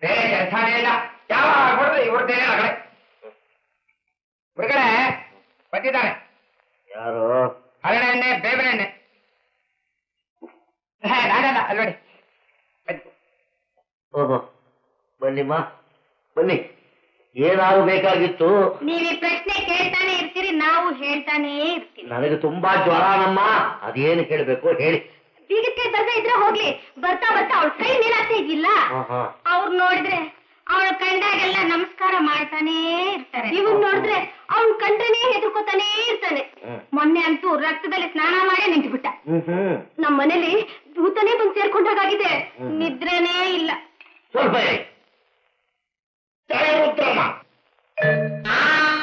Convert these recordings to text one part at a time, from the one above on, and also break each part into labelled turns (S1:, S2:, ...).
S1: ಬೇರೆ ಕೆಲಸನೇ ಇಲ್ಲ. ಯಾವಾಗ ಹೊಡೆದ್ರೆ ಇವ್ರದ್ದೇನೆ ಆಗಡೆ ಹೊರಗಡೆ ಬಂದಿದ್ದಾನೆ.
S2: ಯಾರು?
S1: ಹರಳೆ ಎಣ್ಣೆ, ಬೇವಿನ ಎಣ್ಣೆ. ನಾನಲ್ಲ, ಅಲ್ಲಿ ನೋಡಿ.
S2: ಓಹೋ, ಬನ್ನಿಮ್ಮ ಬನ್ನಿ. ಏನಾಗಬೇಕಾಗಿತ್ತು?
S3: ನೀವ್ ಈ ಪ್ರಶ್ನೆ ಕೇಳ್ತಾನೆ ಇರ್ತೀರಿ, ನಾವು ಹೇಳ್ತಾನೇ ಇರ್ತೀವಿ.
S2: ನನಗೆ ತುಂಬಾ ಜ್ವರನಮ್ಮ, ಅದೇನು ಹೇಳ್ಬೇಕು ಹೇಳಿ.
S3: ಬೀಗಕ್ಕೆ ಬರ್ದೇ ಇದ್ರೆ ಹೋಗ್ಲಿ, ಬರ್ತಾ ಬರ್ತಾ ಅವಳ ಕೈ ನೀರಾಗ್ತಾ ಇದ್ದಿಲ್ಲ. ಅವ್ರು ನೋಡಿದ್ರೆ ಅವಳ ಕಂಡಾಗೆಲ್ಲ ನಮಸ್ಕಾರ ಮಾಡ್ತಾನೇ ಇರ್ತಾರೆ. ಇವನ್ ನೋಡಿದ್ರೆ ಅವ್ನ್ ಕಂಡ್ರೇನೆ ಹೆದರ್ಕೋತಾನೇ ಇರ್ತಾನೆ. ಮೊನ್ನೆ ಅಂತೂ ರಕ್ತದಲ್ಲಿ ಸ್ನಾನ ಮಾಡೇ ನಿಂತುಬಿಟ್ಟ. ನಮ್ ಮನೇಲಿ ಭೂತನೇ ಬಂದು ಸೇರ್ಕೊಂಡಾಗಿದೆ, ನಿದ್ರೇನೇ ಇಲ್ಲ.
S2: ಸ್ವಲ್ಪ ಜೈ ರುದ್ರಮ್ಮ,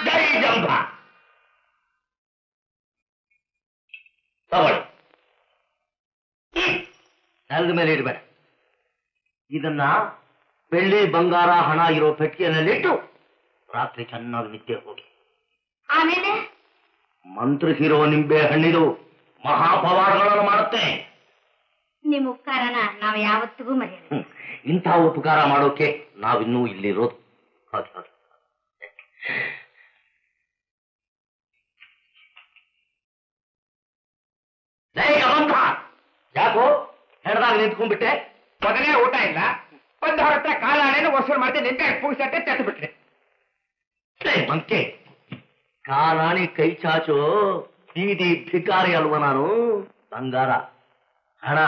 S2: ಜೈ ಜಂಬ. ತಗೊಳ್ಳಿ, ನೆಲದ ಮೇಲೆ ಇಡಬೇಡ. ಇದನ್ನ ಬೆಳ್ಳಿ ಬಂಗಾರ ಹಣ ಇರೋ ಪೆಟ್ಟಿಗೆನಲ್ಲಿಟ್ಟು ರಾತ್ರಿ ಚೆನ್ನಾಗಿ ನಿದ್ದೆ ಹೋಗಿ.
S3: ಆಮೇಲೆ
S2: ಮಂತ್ರಿಸಿರೋ ನಿಂಬೆ ಹಣ್ಣಿದು ಮಹಾಪವಾಡಗಳನ್ನು ಮಾಡುತ್ತೆ.
S3: ನಿಮ್ ಉಪಕಾರನ ನಾವ್ ಯಾವತ್ತಿಗೂ ಮರೆಯಲ್ಲ.
S2: ಇಂಥ ಉಪಕಾರ ಮಾಡೋಕೆ ನಾವಿನ್ನೂ ಇಲ್ಲಿರೋದು. ಹೌದು. ಯಾಕೋ ಹೆಣದಾಗ ನಿಂತ್ಕೊಂಡ್ಬಿಟ್ಟೆ?
S1: ಮೊದಲೇ ಊಟ ಇಲ್ಲ, ಬಂದು ಹೊರತ್ರ ಕಾಲಾಣೆನ ವಸೂಲು ಮಾಡ್ತೀನಿ, ನಿಂತೆ ಪೂಸಟ್ಟೆ ತೆತ್ತು ಬಿಟ್ರೆ.
S2: ಮಂಕೆ, ಕಾಲಾಣಿ ಕೈ ಚಾಚೋ, ಬೀದಿ ಭಿಕಾರಿ ಅಲ್ವ ನಾನು? ಬಂಗಾರ ಹಣ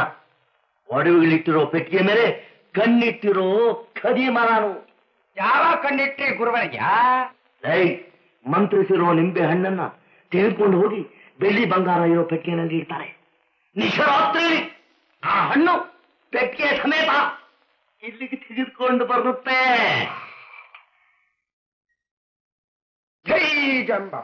S2: ಒಡವೆಗಳಿಟ್ಟಿರೋ ಪೆಟ್ಟಿಗೆ ಮೇಲೆ ಕಣ್ಣಿಟ್ಟಿರೋ ಖದೀಮ ನಾನು.
S1: ಯಾವ ಕಣ್ಣಿಟ್ರಿ ಗುರುವನಿಗೆ?
S2: ಮಂತ್ರಿಸಿರೋ ನಿಂಬೆ ಹಣ್ಣನ್ನ ತೆಗೆದುಕೊಂಡು ಹೋಗಿ ಬೆಳ್ಳಿ ಬಂಗಾರ ಇರೋ ಪೆಟ್ಟಿಗೆನಲ್ಲಿ ಇಡ್ತಾರೆ. ನಿಶರಾತ್ರಿ ಆ ಹಣ್ಣು ಪೆಟ್ಟಿಗೆ ಸಮೇತ ಇಲ್ಲಿಗೆ ತೆಗೆದುಕೊಂಡು ಬರುತ್ತೆ.
S1: ಜೈ ಜಂಬ.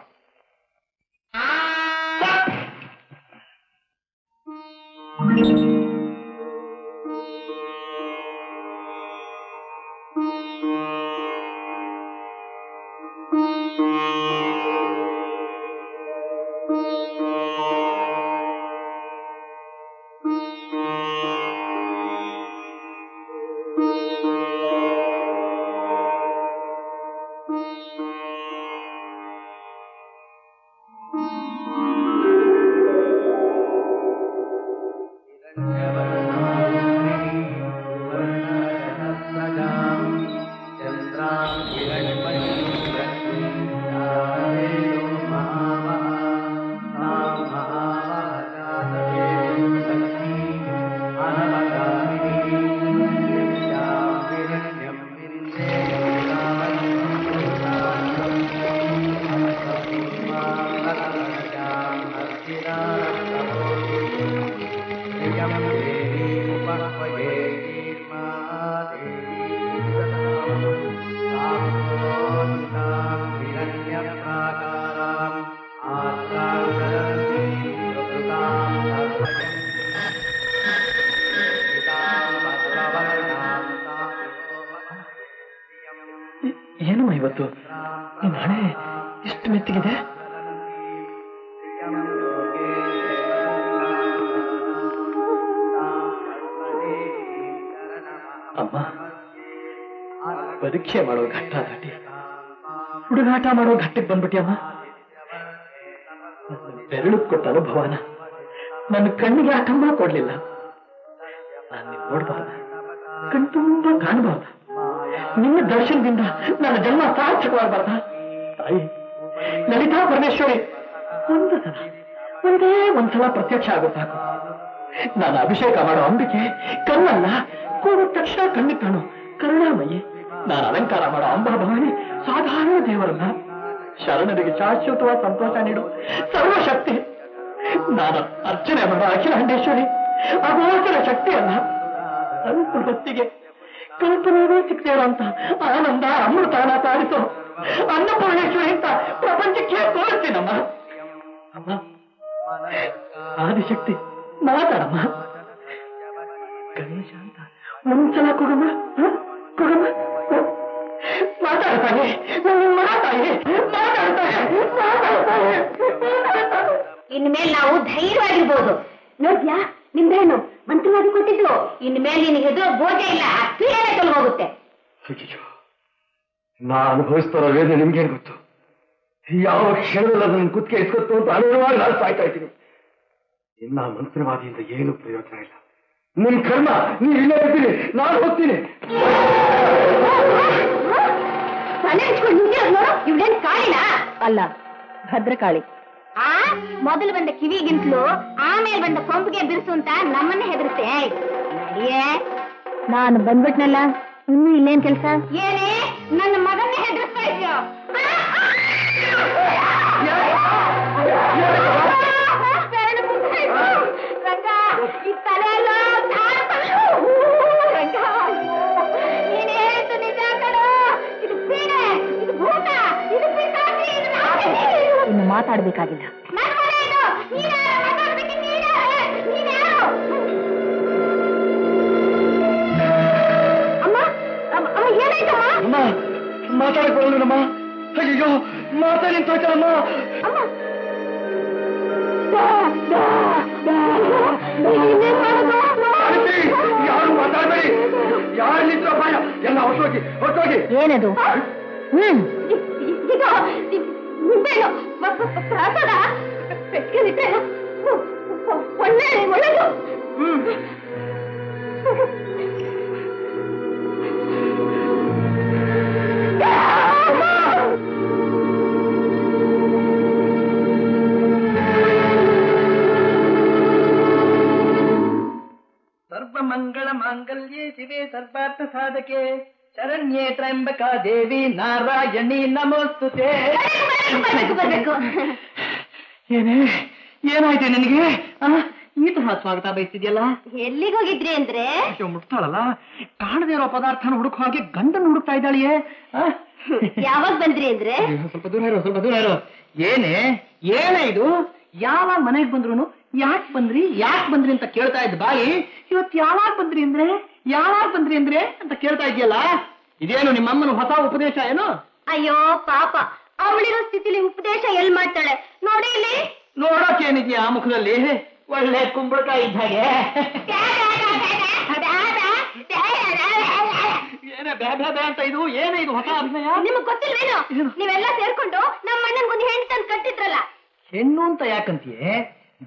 S4: ಏನು ಇವತ್ತು ನಿನ್ನ ಹಣೆ ಇಷ್ಟು ಮೆತ್ತಿಗಿದೆ? ಅಮ್ಮ, ಪರೀಕ್ಷೆ ಮಾಡೋ ಘಟ್ಟ ದಾಟಿ ಹುಡುಗಾಟ ಮಾಡೋ ಘಟ್ಟಕ್ಕೆ ಬಂದ್ಬಿಟ್ಟಿಯಮ್ಮ. ಬೆರಳು ಕೊಟ್ಟ ಅನುಭವನ ನನ್ನ ಕಣ್ಣಿಗೆ ಆಟಮ್ಮ ಕೊಡ್ಲಿಲ್ಲ. ನಾನು ನಿನ್ ನೋಡ್ಬಾರ್ದ, ಕಣ್ ತುಂಬಾ ಕಾಣಬಾರ್ದ, ನಿನ್ನ ದರ್ಶನದಿಂದ ನನ್ನ ಜನ್ಮ ಸಾರ್ಥಕವಾಗಬಾರ್ದ? ತಾಯಿ ಲಲಿತಾ ಪರಮೇಶ್ವರಿ, ಒಂದೇ ಒಂದ್ಸಲ ಪ್ರತ್ಯಕ್ಷ ಆಗೋ ಸಾಕು. ನಾನು ಅಭಿಷೇಕ ಮಾಡೋ ಅಂಬಿಕೆ ಕಣ್ಣಲ್ಲ, ಕೂಡಿದ ತಕ್ಷಣ ಕಣ್ಣು ಕಾಣು ಕರುಣಾಮಯಿ. ನಾನು ಅಲಂಕಾರ ಮಾಡೋ ಅಂಬಾ ಭವಾನಿ ಸಾಧಾರಣ ದೇವರನ್ನ, ಶರಣರಿಗೆ ಶಾಶ್ವತವಾದ ಸಂತೋಷ ನೀಡು ಸರ್ವಶಕ್ತಿ. ನಾನು ಅರ್ಚನೆ ಮಾಡೋ ಅಖಿಲಾಂಡೇಶ್ವರಿ ಅಗೋಚರ ಶಕ್ತಿಯನ್ನ. ಸ್ವಲ್ಪ ಹೊತ್ತಿಗೆ ಕಲ್ಪನೆಯೂ ಸಿಕ್ತೇರೋ ಅಂತ ಆನಂದ ಅಮೃತಾನ ತಾರಿಸೋ ಅನ್ನಪೂರ್ಣೇಶ್ವರಿ ಅಂತ ಪ್ರಪಂಚಕ್ಕೆ ತೋರಿಸ್ತೀನಮ್ಮ. ಅಮ್ಮ, ಆದಿಶಕ್ತಿ ಮಾತಾಡಮ್ಮ. ಗಣೇಶ ಅಂತ ಒಂದ್ಸಲ ಕೊಡಮ್ಮ, ಕೊಡಮ್ಮ. ಮಾತಾಡ್ತಾನೆ ಮಾತಾಡಿ
S3: ಇನ್ಮೇಲೆ ನಾವು ಧೈರ್ಯವಾಗಿರ್ಬೋದು. ನೋಡ್ಯಾ, ನಿಂಬೆಹಣ್ಣು ಮಂತ್ರವಾದಿ ಕೊಟ್ಟಿದ್ದು. ಇನ್ ಮೇಲೆ ನಿನಗೆ ಎದುರು ಬೋಜೆ ಇಲ್ಲ, ಕ್ಲಿಯರ್ ಆಗಿ ಹೋಗುತ್ತೆ.
S2: ನಾ ಅನುಭವಿಸ್ತಾರೋ ವೇದನೆ ನಿಮ್ಗೇನು ಗೊತ್ತು? ಯಾವ ಕ್ಷಣದಲ್ಲಿ ಅದನ್ನು ಕುತ್ತಿಗೆ ಇಸ್ಕೊತ್ತು ಅಂತ ಅನುಭವವಾಗಿ ನಾನು ಸಾಯ್ತಾ ಇದ್ದೀನಿ. ಇನ್ನ ಮಂತ್ರವಾದಿಯಿಂದ ಏನು ಪ್ರಯೋಜನ ಇಲ್ಲ. ನಿಮ್ ಕರ್ಮ, ನೀವು ಇಲ್ಲೇ ಇರ್ತೀನಿ, ನಾನು ಹೋಗ್ತೀನಿ.
S3: ಇವಳೇನ್ ಕಾಳಿನ
S5: ಅಲ್ಲ, ಭದ್ರಕಾಳಿ.
S3: ಮೊದಲು ಬಂದ ಕಿವಿಗಿಂತಲೂ ಆಮೇಲೆ ಬಂದ ಕೊಂಬಿಗೆ ಬಿರುಸು ಅಂತ ನಮ್ಮನ್ನೇ ಹೆದರುತ್ತೆ.
S5: ನಾನು ಬಂದ್ಬಿಟ್ನಲ್ಲ, ಇನ್ನು ಇಲ್ಲೇನ್ ಕೆಲ್ಸ?
S3: ಏನೇ ನನ್ನ ಮಗನ್ನೇ ಹೆದರ್ಸ್ತಾ ಇದ್ಯೋ? ರಂಗ, ಈ ತಲೆ ಎಲ್ಲ ರಂಗ, ನೀನ್ ಹೇಳಿದ್ದು ನಿಜ ಕಣೋ. ಇದು ಪೀಡೆ, ಇದು ಭೂತ, ಇದು ಪಿಶಾಚಿ, ಇದು
S5: ಇನ್ನು ಮಾತಾಡ್ಬೇಕಾಗಿಲ್ಲ.
S3: ನನ್ನ ಮನೆ ಇದು. ನೀನ್ಯಾರು ಮಾತಾಡ್ಬೇಕು? ನೀನ್ಯಾರು? ಅಮ್ಮ, ಅಮ್ಮ ಏನಾಯ್ತಮ್ಮ?
S2: ಅಮ್ಮ ಮಾತಾಡ್ಕೊಳ್ಳೋಣಮ್ಮ. ಅಯ್ಯೋ ಮಾತಾಡಿ ತೋಟಮ್ಮ.
S3: ಅಮ್ಮ
S2: ಯಾರು ಮಾತಾಡ್ಬೇಡಿ, ಯಾರಿದ್ರು ಭಯ ಎಲ್ಲ ಹೊಟ್ಟೋಗಿ ಹೊಟ್ಟೋಗಿ.
S5: ಏನದು?
S3: ಇದು ನಿಂಬೆಣ್ಣು ಪ್ರಸಾದ ಪೆಟ್ಕಲಿಟ್ರೆ ಒಳ್ಳೆದು.
S4: ಸರ್ವಮಂಗಳ ಮಾಂಗಲ್ಯೆ ಶಿವೆ ಸರ್ವಾರ್ಥ ಸಾಧಕೆ ಶರಣ್ಯೇ ತ್ರ್ಯಂಬಕಾ ದೇವಿ ನಾರಾಯಣಿ ನಮೋಸ್ತುತೆ.
S3: ಬರ್ಬೇಕು.
S4: ಏನೇ ಏನಾಯ್ತು ನಿನಗೆ? ಈ ತರಹ ಸ್ವಾಗತ ಬಯಸ್ತಿದ್ಯಲ್ಲ?
S3: ಎಲ್ಲಿಗೆ ಹೋಗಿದ್ರಿ ಅಂದ್ರೆ?
S4: ಮುಟ್ತಾಳಲ್ಲ, ಕಾಣದೇ ಇರೋ ಪದಾರ್ಥನ ಹುಡುಕ ಹಾಗೆ ಗಂಡನ್ನು ಹುಡುಕ್ತಾ ಇದ್ದಾಳಿಯೇ.
S3: ಯಾವಾಗ ಬಂದ್ರಿ ಅಂದ್ರೆ?
S4: ಸ್ವಲ್ಪ ದೂರ ಇರೋ, ಸ್ವಲ್ಪ ದೂರ ಇರೋ. ಏನೇ ಇದು? ಯಾವಾಗ ಮನೆಗೆ ಬಂದ್ರು ಯಾಕೆ ಬಂದ್ರಿ ಅಂತ ಕೇಳ್ತಾ ಇದ್ದ ಬಾಯಿ ಇವತ್ತು ಯಾವಾಗ ಬಂದ್ರಿ ಅಂದ್ರೆ ಅಂತ ಕೇಳ್ತಾ ಇದೆಯಲ್ಲ. ಇದೇನು ನಿಮ್ಮಮ್ಮನ ಹೊಸ ಉಪದೇಶ ಏನು?
S3: ಅಯ್ಯೋ ಪಾಪ, ಅವಳಿರೋ ಸ್ಥಿತಿಲಿ ಉಪದೇಶ ಎಲ್ ಮಾಡ್ತಾಳೆ ನೋಡಿ. ಇಲ್ಲಿ
S4: ನೋಡೋಕೇನಿದ್ಯಾ ಆ ಮುಖದಲ್ಲಿ? ಒಳ್ಳೆ ಕುಂಬಳಕಾಯಿ ಇದ್ದ ಹಾಗೆ. ಏನೇ ಬ್ಯಾ ಅಂತ ಇದು? ಏನೇ ಇದು ಹೊಸ ಅಭಿನಯ?
S3: ನಿಮಗ್ ಗೊತ್ತಿಲ್ವೇನು? ನೀವೆಲ್ಲ ಸೇರ್ಕೊಂಡು ನಮ್ಮ ಅಣ್ಣನ್ಗೊಂದು ಹೆಣ್ಣು ತಂದು ಕಟ್ಟಿದ್ರಲ್ಲ.
S4: ಹೆಣ್ಣು ಅಂತ ಯಾಕಂತೀಯೇ?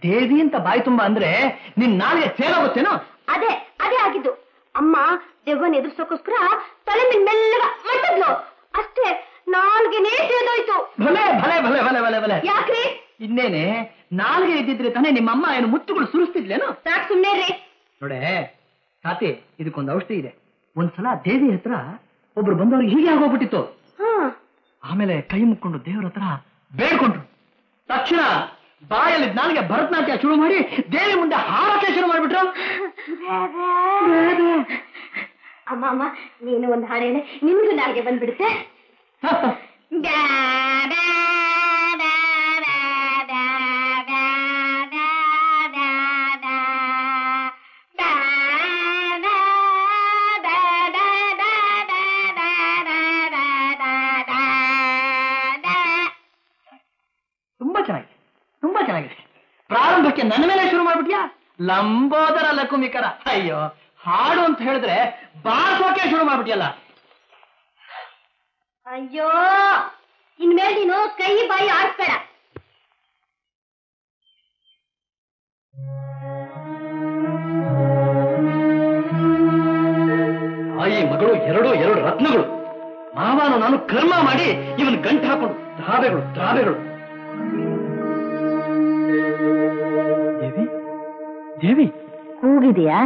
S4: ದೇವಿ ಅಂತ ಬಾಯಿ ತುಂಬಾ ಅಂದ್ರೆ ನಿನ್ ನಾಳೆ ಸೇರೋಗುತ್ತೇನೋ?
S3: ಅದೇ ಆಗಿದ್ದು. ಅಮ್ಮ ದೆವ್ವನ್ ಎದುರ್ಸೋಕೋಸ್ಕರ ತಲೆ ಮೇಲೆ ಮೆಲ್ಲಗ ಮಟ್ಟದ್ಲು ಅಷ್ಟೇ. ನಾಲ್ಗೆನೇ ಸೇದೋಯ್ತು.
S4: ಭಲೆ ಭಲೆ ಭಲೆ ಭಲೆ ಭಲೆ ಭಲೆ.
S3: ಯಾಕ್ರಿ?
S4: ಇನ್ನೇನೆ, ನಾಲ್ಗೆ ಇದ್ದಿದ್ರೆ ತಾನೇ ನಿಮ್ಮಮ್ಮ ಏನು ಮುತ್ತುಗಳು ಸುರಿಸ್ತಿದ್ಲೇನು?
S3: ಸಾಕು ಸುಮ್ನೆ ರೀ.
S4: ನೋಡೆ ತಾತಿ, ಇದಕ್ಕೊಂದು ಔಷಧಿ ಇದೆ. ಒಂದ್ಸಲ ದೇವಿ ಹತ್ರ ಒಬ್ರು ಬಂದವ್ರಿಗೆ ಹೀಗೆ ಆಗೋಗ್ಬಿಟ್ಟಿತ್ತು. ಆಮೇಲೆ ಕೈ ಮುಕ್ಕೊಂಡು ದೇವ್ರ ಹತ್ರ ಬೇಡ್ಕೊಂಡ್ರು. ತಕ್ಷಣ ಬಾಯಲ್ಲಿ ನಾಲ್ಗೆ ಭರತನಾಟ್ಯ ಶುರು ಮಾಡಿ ದೇವಿ ಮುಂದೆ ಹಾರಕ್ಕೆ ಶುರು ಮಾಡ್ಬಿಟ್ರು.
S3: ಅಮ್ಮ ನೀನು ಒಂದು ಹಾಡೇನೆ, ನಿಮ್ಗೂ ನಾಲ್ಗೆ ಬಂದ್ಬಿಡುತ್ತೆ.
S4: ತುಂಬಾ ಚೆನ್ನಾಗಿದೆ. ಪ್ರಾರಂಭಕ್ಕೆ ನನ್ನ ಮೇಲೆ ಶುರು ಮಾಡ್ಬಿಟ್ಯಾ? ಲಂಬೋದರ ಲಕುಮಿಕರ. ಅಯ್ಯೋ, ಹಾಡು ಅಂತ ಹೇಳಿದ್ರೆ ಬಾರ್ಸೋಕೆ ಶುರು ಮಾಡ್ಬಿಟ್ಯಲ್ಲ.
S3: ಅಯ್ಯೋ, ಇನ್ಮೇಲೆ ನೀನು ಕೈ ಬಾಯಿ ಆಡ್ಬೇಡ.
S4: ತಾಯಿ ಮಗಳು ಎರಡು ರತ್ನಗಳು. ಮಾವನು ನಾನು ಕರ್ಮ ಮಾಡಿ ಇವನ್ ಗಂಟು ಹಾಕೊಂಡು ದ್ರಾವೆಗಳು. ದೇವಿ
S5: ಕೂಗಿದೀಯಾ?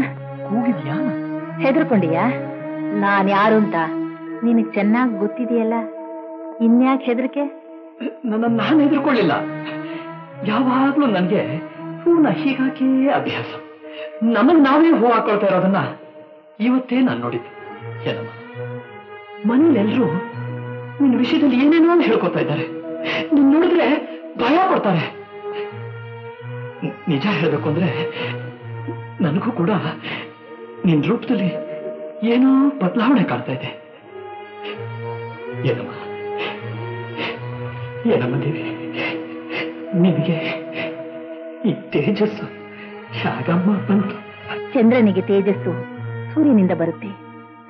S5: ಹೆದರ್ಕೊಂಡಿಯಾ? ನಾನ್ ಯಾರು ಅಂತ ನಿನಗ್ ಚೆನ್ನಾಗಿ ಗೊತ್ತಿದೆಯಲ್ಲ, ಇನ್ಯಾಕೆ ಹೆದರಿಕೆ?
S4: ನಾನು ಹೆದರ್ಕೊಳ್ಳಿಲ್ಲ. ಯಾವಾಗ್ಲೂ ನನ್ಗೆ ಹೂನ ಹೀಗಾಕೇ ಅಭ್ಯಾಸ. ನಮಗ್ ನಾವೇ ಹೂ ಹಾಕೊಳ್ತಾ ಇರೋದನ್ನ ಇವತ್ತೇ ನಾನು ನೋಡಿದ್ದು. ಏನಮ್ಮ, ಮನೇಲೆಲ್ಲರೂ ನಿನ್ನ ವಿಷಯದಲ್ಲಿ ಏನೇನೋ ಹೇಳ್ಕೊತಾ ಇದ್ದಾರೆ. ನೀನ್ ನೋಡಿದ್ರೆ ಭಯ ಪಡ್ತಾರೆ. ನಿಜ ಹೇಳ್ಬೇಕು ಅಂದ್ರೆ ನನಗೂ ಕೂಡ ನಿನ್ ರೂಪದಲ್ಲಿ ಏನೋ ಬದಲಾವಣೆ ಕಾಣ್ತಾ ಇದೆ. ಏನಮ್ಮ ದೇವಿ, ನಿನಗೆ ಈ ತೇಜಸ್ಸು ಹೇಗಮ್ಮ ಬಂತು?
S5: ಚಂದ್ರನಿಗೆ ತೇಜಸ್ಸು ಸೂರ್ಯನಿಂದ ಬರುತ್ತೆ,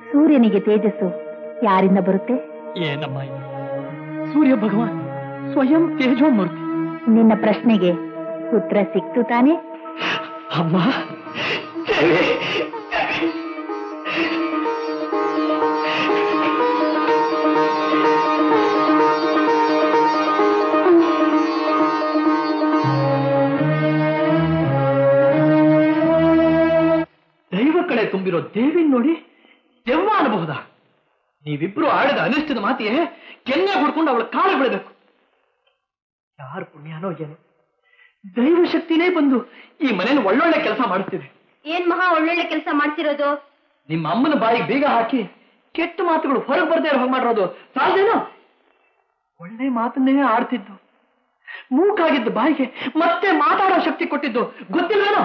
S5: ಸೂರ್ಯನಿಗೆ ತೇಜಸ್ಸು ಯಾರಿಂದ ಬರುತ್ತೆ?
S4: ಏನಮ್ಮ ಸೂರ್ಯ ಭಗವಾನ್ ಸ್ವಯಂ ತೇಜೋಮೂರ್ತಿ.
S5: ನಿನ್ನ ಪ್ರಶ್ನೆಗೆ ಉತ್ತರ ಸಿಕ್ತು ತಾನೆ?
S4: ಅಮ್ಮ ದೈವ ಕಳೆ ತುಂಬಿರೋ ದೇವಿನ್ ನೋಡಿ ದೆವ್ವ ಅನ್ನಬಹುದಾ? ನೀವಿಬ್ರು ಆಡಿದ ಅನಿಷ್ಟದ ಮಾತಿಗೆ ಕೆನ್ನೆ ಹೊಡ್ಕೊಂಡು ಅವಳ ಕಾಲು ಬಿಡಬೇಕು. ಯಾರು ಪುಣ್ಯನೋ ಏನು, ದೈವ ಶಕ್ತಿನೇ ಬಂದು ಈ ಮನೇಲಿ ಒಳ್ಳೊಳ್ಳೆ ಕೆಲಸ ಮಾಡುತ್ತಿದೆ.
S3: ಏನ್ ಮಹಾ ಒಳ್ಳೊಳ್ಳೆ ಕೆಲಸ ಮಾಡ್ತಿರೋದು?
S4: ನಿಮ್ಮ ಅಮ್ಮನ ಬಾಯಿಗೆ ಬೀಗ ಹಾಕಿ ಕೆಟ್ಟ ಮಾತುಗಳು ಹೊರಗೆ ಬರ್ದೇ ಇರೋ ಹಾಗೆ ಮಾಡಿರೋದು ಸಾಲದೇನೋ? ಒಳ್ಳೆ ಮಾತನ್ನೇ ಆಡ್ತಿದ್ದು, ಮೂಕಾಗಿದ್ದ ಬಾಯಿಗೆ ಮತ್ತೆ ಮಾತಾಡೋ ಶಕ್ತಿ ಕೊಟ್ಟಿದ್ದು ಗೊತ್ತಿಲ್ವೇನೋ?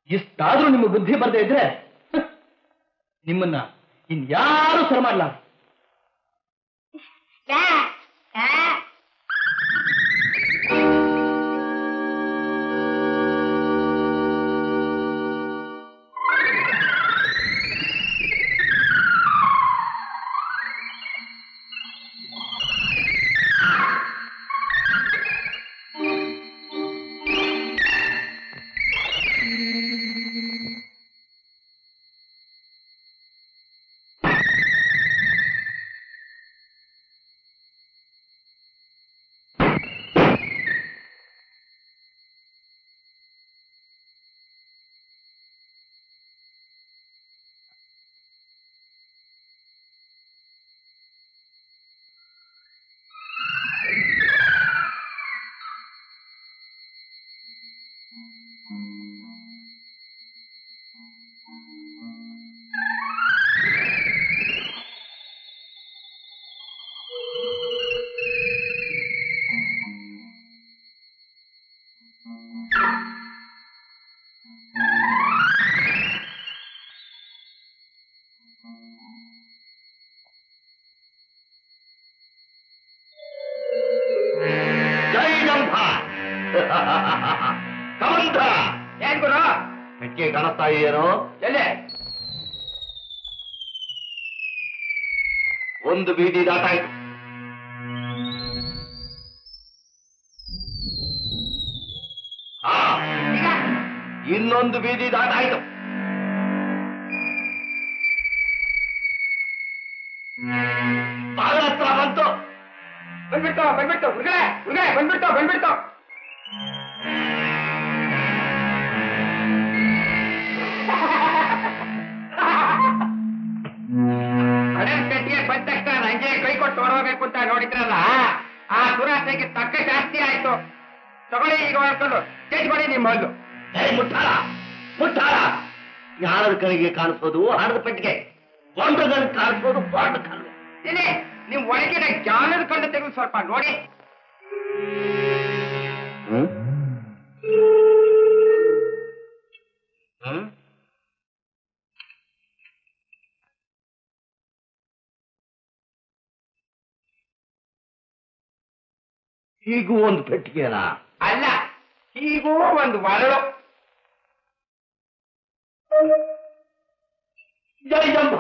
S4: ಇಷ್ಟಾದ್ರೂ ನಿಮ್ಮ ಬುದ್ಧಿ ಬರ್ದೇ ಇದ್ರೆ ನಿಮ್ಮನ್ನ ಇನ್ಯಾರು ಸರ ಮಾಡಲಾರ.
S1: ಏನ್ ಗುರು
S2: ಮೆಟ್ಗೆ ಕಾಣಿಸ್ತಾ ಇದೆಯೇನೋ?
S1: ಎಲ್ಲಿ?
S2: ಒಂದು ಬೀದಿ ದಾಟಾಯ್ತು. ಇನ್ನೊಂದು ಬೀದಿ ದಾಟಾಯ್ತು. ಬಾಗಿಲ ಹತ್ರ ಬಂತು.
S1: ಬಂದ್ಬಿಡ್ತು ಹುಡುಗರೆ ಬಂದ್ಬಿಡ್ತು. ಅಡಲ್ಪೇಟೆಗೆ ಬಂದ ತಕ್ಷಣ ನಂಗೆ ಕೈ ಕೊಟ್ಟು ಹೊರಬೇಕು ಅಂತ ನೋಡಿದ್ರಲ್ಲ, ಆ ದುರಾಸೆಗೆ ತಕ್ಕ ಜಾಸ್ತಿ ಆಯ್ತು. ತಗೊಳ್ಳಿ ಈಗ ಮಾಡ್ಕೊಂಡು ತೆಗೆದುಕೊಳ್ಳಿ ನಿಮ್ಮ ಹಲ್ಲು.
S2: ಮುಟ್ಟಾಳ ಯಾರದ ಕಣಿಗೆ ಕಾಣಿಸೋದು ಹಣದ ಪೆಟ್ಟಿಗೆ, ಗೊಂಡ್ರಗಳಿಗೆ ಕಾಣಿಸೋದು ಬಾಂಡ್ ಕಾಲು.
S1: ಇಲ್ಲಿ ನಿಮ್ ಒಳಗಿನ ಜ್ಞಾನದ ಕಂಡು ತೆಗೆದು ಸ್ವಲ್ಪ ನೋಡಿ.
S2: ಹೀಗೂ ಒಂದು ಪೆಟ್ಟಿಗೆನಾ?
S1: ಅಲ್ಲ, ಹೀಗೂ ಒಂದು ಮರಳು.
S2: ಜೈ ಜಂಭ.